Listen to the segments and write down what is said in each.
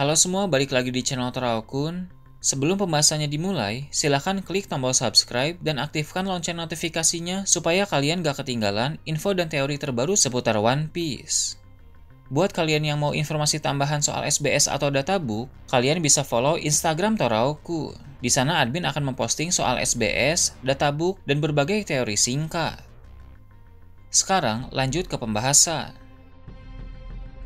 Halo semua, balik lagi di channel Toraokun. Sebelum pembahasannya dimulai, silahkan klik tombol subscribe dan aktifkan lonceng notifikasinya supaya kalian gak ketinggalan info dan teori terbaru seputar One Piece. Buat kalian yang mau informasi tambahan soal SBS atau databook, kalian bisa follow Instagram Toraokun. Di sana admin akan memposting soal SBS, databook, dan berbagai teori singkat. Sekarang lanjut ke pembahasan.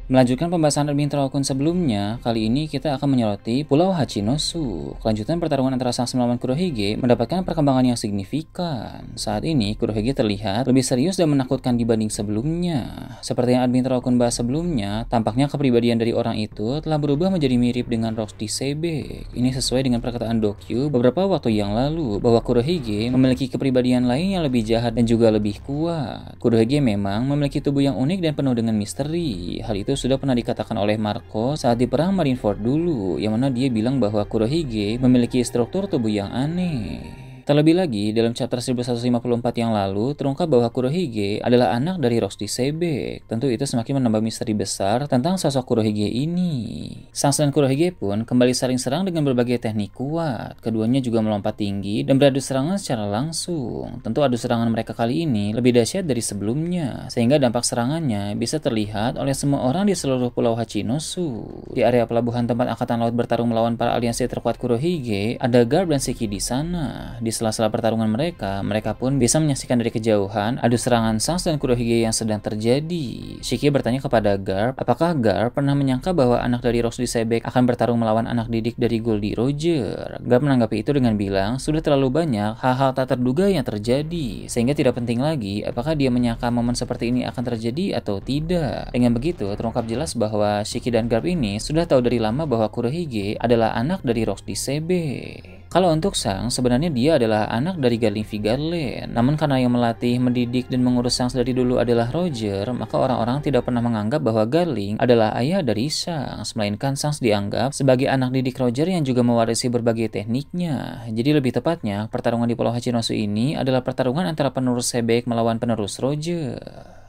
Melanjutkan pembahasan admin Toraokun sebelumnya, kali ini kita akan menyoroti Pulau Hachinosu. Kelanjutan pertarungan antara Sans melawan Kurohige mendapatkan perkembangan yang signifikan. Saat ini, Kurohige terlihat lebih serius dan menakutkan dibanding sebelumnya. Seperti yang admin Toraokun bahas sebelumnya, tampaknya kepribadian dari orang itu telah berubah menjadi mirip dengan Roshi Sebek. Ini sesuai dengan perkataan Dokyu beberapa waktu yang lalu, bahwa Kurohige memiliki kepribadian lain yang lebih jahat dan juga lebih kuat. Kurohige memang memiliki tubuh yang unik dan penuh dengan misteri. Hal itu sudah pernah dikatakan oleh Marco saat di perang Marineford dulu, yang mana dia bilang bahwa Kurohige memiliki struktur tubuh yang aneh. Terlebih lagi, dalam chapter 1154 yang lalu, terungkap bahwa Kurohige adalah anak dari Roshi Sebek. Tentu itu semakin menambah misteri besar tentang sosok Kurohige ini. Sans dan Kurohige pun kembali saling serang dengan berbagai teknik kuat. Keduanya juga melompat tinggi dan beradu serangan secara langsung. Tentu adu serangan mereka kali ini lebih dahsyat dari sebelumnya, sehingga dampak serangannya bisa terlihat oleh semua orang di seluruh Pulau Hachinosu. Di area pelabuhan tempat Angkatan Laut bertarung melawan para aliansi terkuat Kurohige, ada Garp dan Shiki di sana. Di sela-sela pertarungan mereka pun bisa menyaksikan dari kejauhan adu serangan Sans dan Kurohige yang sedang terjadi. Shiki bertanya kepada Garp, apakah Garp pernah menyangka bahwa anak dari Roshi Sebek akan bertarung melawan anak didik dari Goldie Roger. Garp menanggapi itu dengan bilang, sudah terlalu banyak hal-hal tak terduga yang terjadi, sehingga tidak penting lagi apakah dia menyangka momen seperti ini akan terjadi atau tidak. Dengan begitu, terungkap jelas bahwa Shiki dan Garp ini sudah tahu dari lama bahwa Kurohige adalah anak dari Roshi Sebek. Kalau untuk Sans, sebenarnya dia adalah anak dari Garling Vigarland. Namun karena yang melatih, mendidik, dan mengurus Sans dari dulu adalah Roger, maka orang-orang tidak pernah menganggap bahwa Garling adalah ayah dari Sans, melainkan Sans dianggap sebagai anak didik Roger yang juga mewarisi berbagai tekniknya. Jadi lebih tepatnya, pertarungan di Pulau Hachinosu ini adalah pertarungan antara penerus Sebek melawan penerus Roger.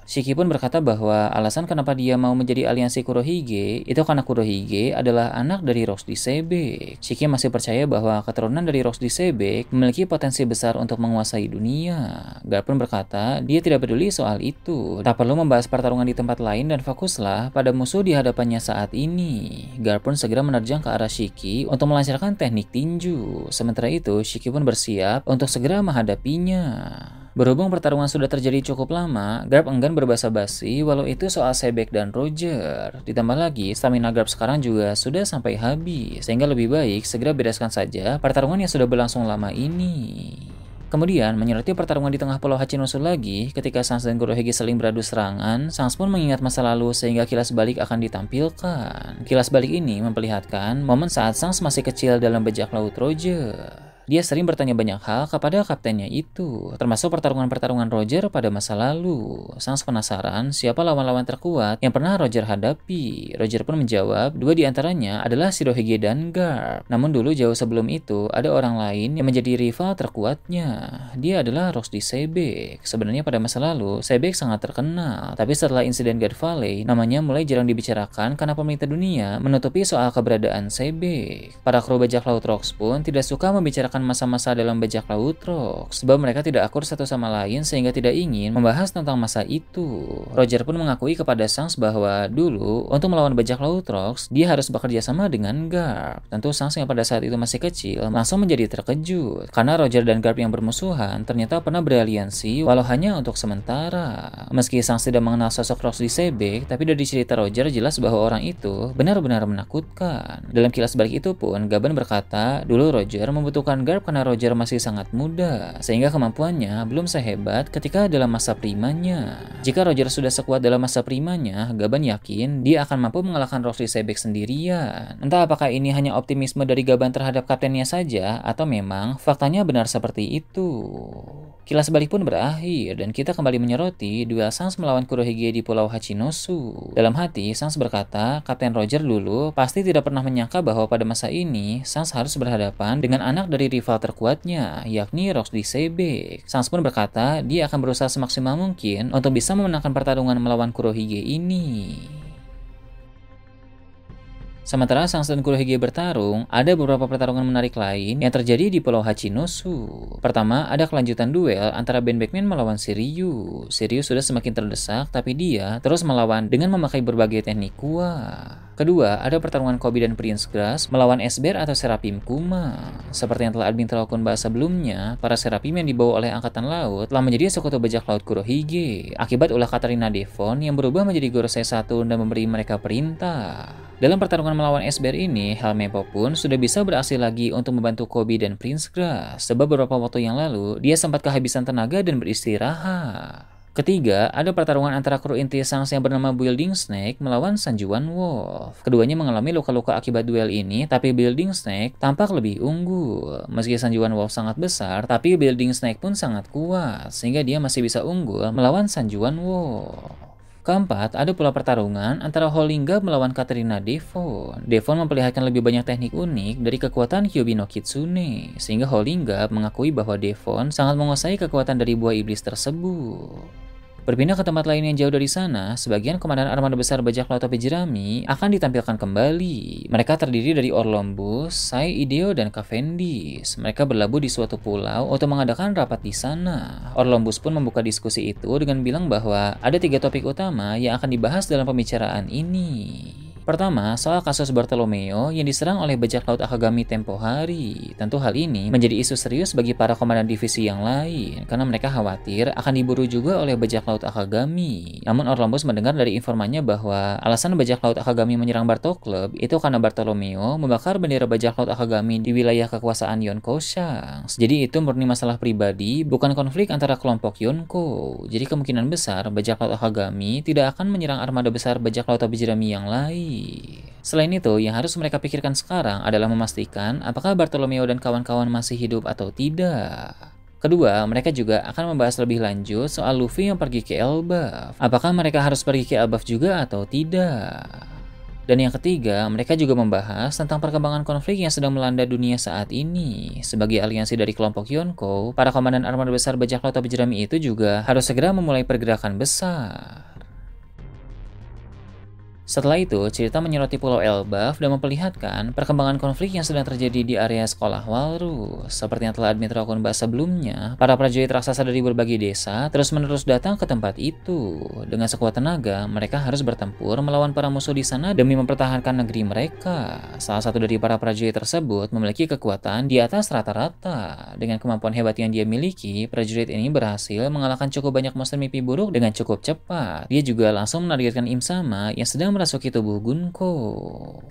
Shiki pun berkata bahwa alasan kenapa dia mau menjadi aliansi Kurohige itu karena Kurohige adalah anak dari Roshi Sebek. Shiki masih percaya bahwa keturunan dari Roshi Sebek memiliki potensi besar untuk menguasai dunia. Garp pun berkata dia tidak peduli soal itu. Tak perlu membahas pertarungan di tempat lain dan fokuslah pada musuh di hadapannya saat ini. Garp pun segera menerjang ke arah Shiki untuk melancarkan teknik tinju. Sementara itu, Shiki pun bersiap untuk segera menghadapinya. Berhubung pertarungan sudah terjadi cukup lama, Garp enggan berbasa basi walau itu soal Sebek dan Roger. Ditambah lagi, stamina Garp sekarang juga sudah sampai habis, sehingga lebih baik segera bereskan saja pertarungan yang sudah berlangsung lama ini. Kemudian, menyoroti pertarungan di tengah Pulau Hachinosu lagi, ketika Sans dan Kurohige saling beradu serangan, Sans pun mengingat masa lalu sehingga kilas balik akan ditampilkan. Kilas balik ini memperlihatkan momen saat Sans masih kecil dalam bajak laut Roger. Dia sering bertanya banyak hal kepada kaptennya itu, termasuk pertarungan-pertarungan Roger pada masa lalu. Sans penasaran siapa lawan-lawan terkuat yang pernah Roger hadapi. Roger pun menjawab, dua di antaranya adalah Shirohige dan Garp. Namun dulu jauh sebelum itu, ada orang lain yang menjadi rival terkuatnya. Dia adalah Roshi Sebek. Sebenarnya pada masa lalu, Sebek sangat terkenal. Tapi setelah insiden God Valley, namanya mulai jarang dibicarakan karena pemerintah dunia menutupi soal keberadaan Sebek. Para kru bajak laut Rocks pun tidak suka membicarakan masa-masa dalam bajak laut Rocks, sebab mereka tidak akur satu sama lain sehingga tidak ingin membahas tentang masa itu. Roger pun mengakui kepada Sans bahwa dulu untuk melawan bajak laut Rocks, dia harus bekerja sama dengan Garp. Tentu Sans yang pada saat itu masih kecil langsung menjadi terkejut karena Roger dan Garp yang bermusuhan ternyata pernah beraliansi walau hanya untuk sementara. Meski Sans tidak mengenal sosok Roshi Sebek, tapi dari cerita Roger jelas bahwa orang itu benar-benar menakutkan. Dalam kilas balik itu pun, Gaban berkata dulu Roger membutuhkan Garp karena Roger masih sangat muda, sehingga kemampuannya belum sehebat ketika dalam masa primanya. Jika Roger sudah sekuat dalam masa primanya, Gaban yakin dia akan mampu mengalahkan Roshi Sebek sendirian. Entah apakah ini hanya optimisme dari Gaban terhadap kaptennya saja, atau memang faktanya benar seperti itu. Kilas balik pun berakhir, dan kita kembali menyoroti duel Sans melawan Kurohige di Pulau Hachinosu. Dalam hati, Sans berkata, Kapten Roger dulu pasti tidak pernah menyangka bahwa pada masa ini, Sans harus berhadapan dengan anak dari rival terkuatnya, yakni Roshi Sebek. Sans pun berkata dia akan berusaha semaksimal mungkin untuk bisa memenangkan pertarungan melawan Kurohige ini. Sementara Sans dan Kurohige bertarung, ada beberapa pertarungan menarik lain yang terjadi di Pulau Hachinosu. Pertama, ada kelanjutan duel antara Ben Beckman melawan Shiryu. Shiryu sudah semakin terdesak, tapi dia terus melawan dengan memakai berbagai teknik kuat. Kedua, ada pertarungan Koby dan Prince Grass melawan Esber atau Serapim Kuma. Seperti yang telah admin terlakukan bahas sebelumnya, para Serapim yang dibawa oleh Angkatan Laut telah menjadi sekutu bajak laut Kurohige akibat ulah Katarina Devon yang berubah menjadi Gorosei Saturn dan memberi mereka perintah. Dalam pertarungan melawan Esber ini, Helmeppo pun sudah bisa beraksi lagi untuk membantu Koby dan Prince Grass, sebab beberapa waktu yang lalu dia sempat kehabisan tenaga dan beristirahat. Ketiga, ada pertarungan antara kru inti Sans yang bernama Building Snake melawan Sanjuan Wolf. Keduanya mengalami luka-luka akibat duel ini, tapi Building Snake tampak lebih unggul. Meski Sanjuan Wolf sangat besar, tapi Building Snake pun sangat kuat, sehingga dia masih bisa unggul melawan Sanjuan Wolf. Keempat, ada pula pertarungan antara Holinga melawan Katarina Devon. Devon memperlihatkan lebih banyak teknik unik dari kekuatan Hyobi no Kitsune, sehingga Holinga mengakui bahwa Devon sangat menguasai kekuatan dari buah iblis tersebut. Berpindah ke tempat lain yang jauh dari sana, sebagian komandan armada besar bajak laut topi jerami akan ditampilkan kembali. Mereka terdiri dari Orlombus, Sai Ideo, dan Cavendish. Mereka berlabuh di suatu pulau untuk mengadakan rapat di sana. Orlombus pun membuka diskusi itu dengan bilang bahwa ada 3 topik utama yang akan dibahas dalam pembicaraan ini. Pertama, soal kasus Bartolomeo yang diserang oleh bajak laut Akagami tempo hari. Tentu hal ini menjadi isu serius bagi para komandan divisi yang lain, karena mereka khawatir akan diburu juga oleh bajak laut Akagami. Namun Orlombus mendengar dari informannya bahwa alasan bajak laut Akagami menyerang Barto Club itu karena Bartolomeo membakar bendera bajak laut Akagami di wilayah kekuasaan Yonko-Shanks. Jadi itu murni masalah pribadi, bukan konflik antara kelompok Yonko. Jadi kemungkinan besar bajak laut Akagami tidak akan menyerang armada besar bajak laut topi jerami yang lain. Selain itu, yang harus mereka pikirkan sekarang adalah memastikan apakah Bartolomeo dan kawan-kawan masih hidup atau tidak. Kedua, mereka juga akan membahas lebih lanjut soal Luffy yang pergi ke Elbaf. Apakah mereka harus pergi ke Elbaf juga atau tidak? Dan yang ketiga, mereka juga membahas tentang perkembangan konflik yang sedang melanda dunia saat ini. Sebagai aliansi dari kelompok Yonko, para komandan armada besar bajak laut topi jerami itu juga harus segera memulai pergerakan besar. Setelah itu, cerita menyoroti Pulau Elbaf dan memperlihatkan perkembangan konflik yang sedang terjadi di area sekolah Walrus. Seperti yang telah admin terlakukan bahas sebelumnya, para prajurit raksasa dari berbagai desa terus-menerus datang ke tempat itu. Dengan sekuat tenaga, mereka harus bertempur melawan para musuh di sana demi mempertahankan negeri mereka. Salah satu dari para prajurit tersebut memiliki kekuatan di atas rata-rata. Dengan kemampuan hebat yang dia miliki, prajurit ini berhasil mengalahkan cukup banyak monster mimpi buruk dengan cukup cepat. Dia juga langsung menargetkan Im Sama yang sedang merasuki tubuh Gunko.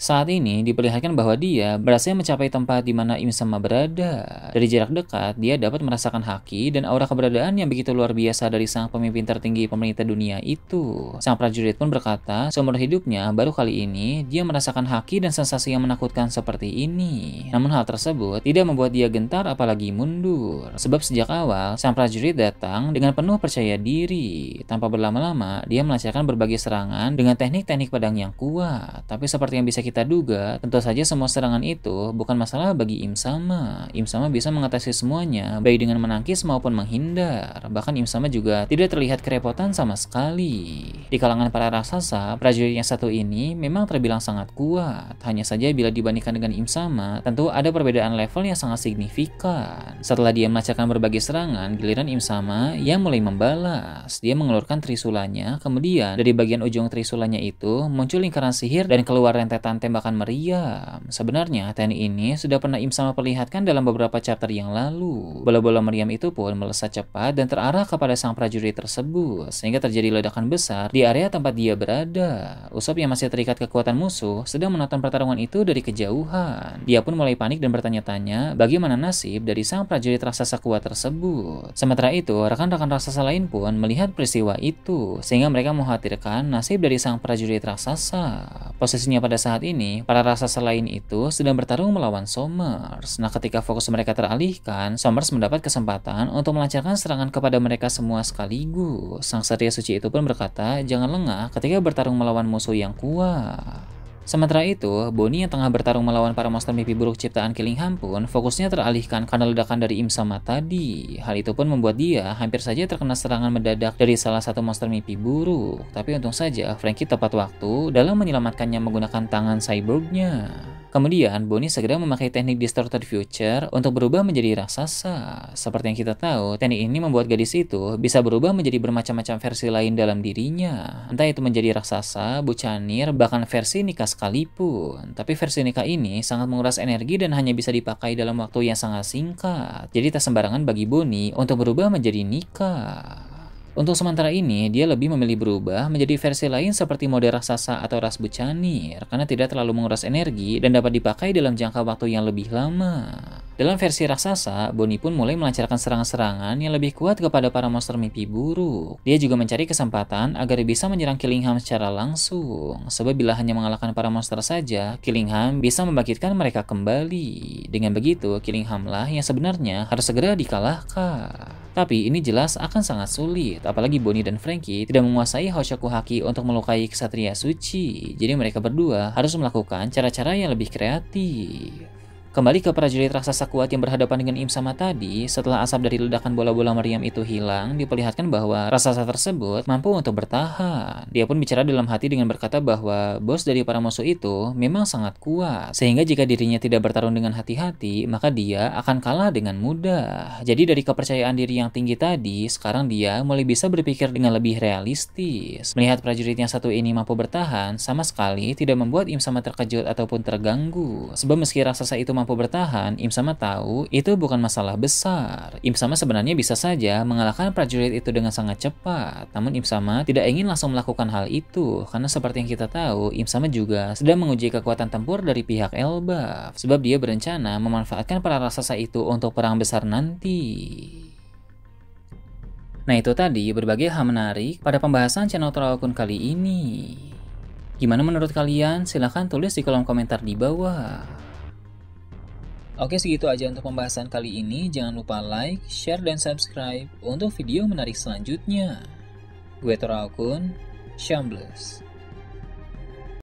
Saat ini diperlihatkan bahwa dia berhasil mencapai tempat di mana Im Sama berada. Dari jarak dekat, dia dapat merasakan haki dan aura keberadaan yang begitu luar biasa dari sang pemimpin tertinggi pemerintah dunia itu. Sang prajurit pun berkata, seumur hidupnya baru kali ini dia merasakan haki dan sensasi yang menakutkan seperti ini. Namun hal tersebut tidak membuat dia gentar apalagi mundur. Sebab sejak awal, sang prajurit datang dengan penuh percaya diri. Tanpa berlama-lama, dia melancarkan berbagai serangan dengan teknik-teknik pedang yang kuat. Tapi seperti yang bisa kita duga, tentu saja semua serangan itu bukan masalah bagi Im Sama. Im Sama bisa mengatasi semuanya, baik dengan menangkis maupun menghindar. Bahkan Im Sama juga tidak terlihat kerepotan sama sekali. Di kalangan para raksasa, prajurit yang satu ini memang terbilang sangat kuat. Hanya saja bila dibandingkan dengan Im Sama, tentu ada perbedaan level yang sangat signifikan. Setelah dia melancarkan berbagai serangan, giliran Im Sama yang mulai membalas. Dia mengeluarkan trisulanya, kemudian dari bagian ujung trisulanya itu muncul lingkaran sihir dan keluar rentetan tembakan meriam. Sebenarnya teknik ini sudah pernah Im Sama perlihatkan dalam beberapa chapter yang lalu. Bola-bola meriam itu pun melesat cepat dan terarah kepada sang prajurit tersebut, sehingga terjadi ledakan besar di area tempat dia berada. Usopp yang masih terikat kekuatan musuh sedang menonton pertarungan itu dari kejauhan. Dia pun mulai panik dan bertanya-tanya bagaimana nasib dari sang prajurit raksasa kuat tersebut. Sementara itu, rekan-rekan raksasa lain pun melihat peristiwa itu, sehingga mereka mengkhawatirkan nasib dari sang prajurit raksasa. Posisinya pada saat ini, para raksasa lain itu sedang bertarung melawan Somers. Nah, ketika fokus mereka teralihkan, Somers mendapat kesempatan untuk melancarkan serangan kepada mereka semua sekaligus. Sang Satria Suci itu pun berkata, jangan lengah ketika bertarung melawan musuh yang kuat. Sementara itu, Bonnie yang tengah bertarung melawan para monster mimpi buruk ciptaan Killingham pun fokusnya teralihkan karena ledakan dari Im Sama tadi. Hal itu pun membuat dia hampir saja terkena serangan mendadak dari salah satu monster mimpi buruk. Tapi untung saja Franky tepat waktu dalam menyelamatkannya menggunakan tangan cyborgnya. Kemudian, Bonnie segera memakai teknik Distorted Future untuk berubah menjadi raksasa. Seperti yang kita tahu, teknik ini membuat gadis itu bisa berubah menjadi bermacam-macam versi lain dalam dirinya. Entah itu menjadi raksasa, bucanir, bahkan versi nikah sekalipun. Tapi versi nikah ini sangat menguras energi dan hanya bisa dipakai dalam waktu yang sangat singkat. Jadi tak sembarangan bagi Bonnie untuk berubah menjadi nikah. Untuk sementara ini, dia lebih memilih berubah menjadi versi lain seperti mode raksasa atau ras bucanir karena tidak terlalu menguras energi dan dapat dipakai dalam jangka waktu yang lebih lama. Dalam versi raksasa, Bonnie pun mulai melancarkan serangan-serangan yang lebih kuat kepada para monster mimpi buruk. Dia juga mencari kesempatan agar bisa menyerang Killingham secara langsung, sebab bila hanya mengalahkan para monster saja, Killingham bisa membangkitkan mereka kembali. Dengan begitu, Killingham lah yang sebenarnya harus segera dikalahkan. Tapi ini jelas akan sangat sulit, apalagi Bonnie dan Franky tidak menguasai Hoshoku Haki untuk melukai kesatria suci. Jadi mereka berdua harus melakukan cara-cara yang lebih kreatif. Kembali ke prajurit raksasa kuat yang berhadapan dengan Im Sama tadi, setelah asap dari ledakan bola-bola meriam itu hilang, diperlihatkan bahwa raksasa tersebut mampu untuk bertahan. Dia pun bicara dalam hati dengan berkata bahwa bos dari para musuh itu memang sangat kuat, sehingga jika dirinya tidak bertarung dengan hati-hati, maka dia akan kalah dengan mudah. Jadi dari kepercayaan diri yang tinggi tadi, sekarang dia mulai bisa berpikir dengan lebih realistis. Melihat prajurit yang satu ini mampu bertahan, sama sekali tidak membuat Im Sama terkejut ataupun terganggu. Sebab meski raksasa itu mampu bertahan, Im Sama tahu itu bukan masalah besar. Im Sama sebenarnya bisa saja mengalahkan prajurit itu dengan sangat cepat. Namun Im Sama tidak ingin langsung melakukan hal itu, karena seperti yang kita tahu, Im Sama juga sedang menguji kekuatan tempur dari pihak Elbaf. Sebab dia berencana memanfaatkan para raksasa itu untuk perang besar nanti. Nah itu tadi berbagai hal menarik pada pembahasan channel Toraokun kali ini. Gimana menurut kalian? Silahkan tulis di kolom komentar di bawah. Oke, segitu aja untuk pembahasan kali ini. Jangan lupa like, share, dan subscribe untuk video menarik selanjutnya. Gue Toraokun, Shambles.